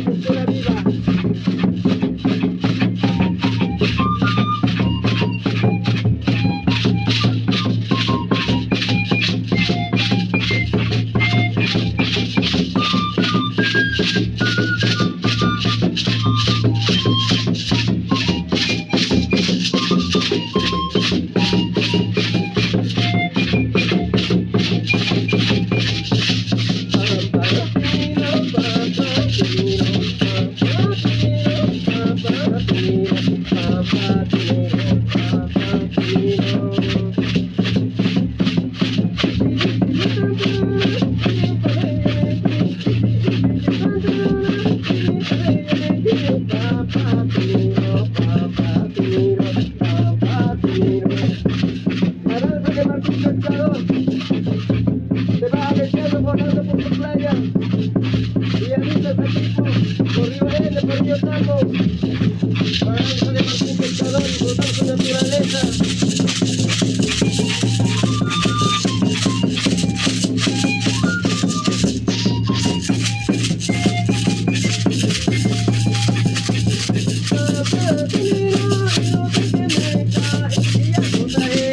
postura viva. Se va metiendo volando por tu playa y avisa al tipo por Río Grande, por Río Taco, para de Martín Pescador y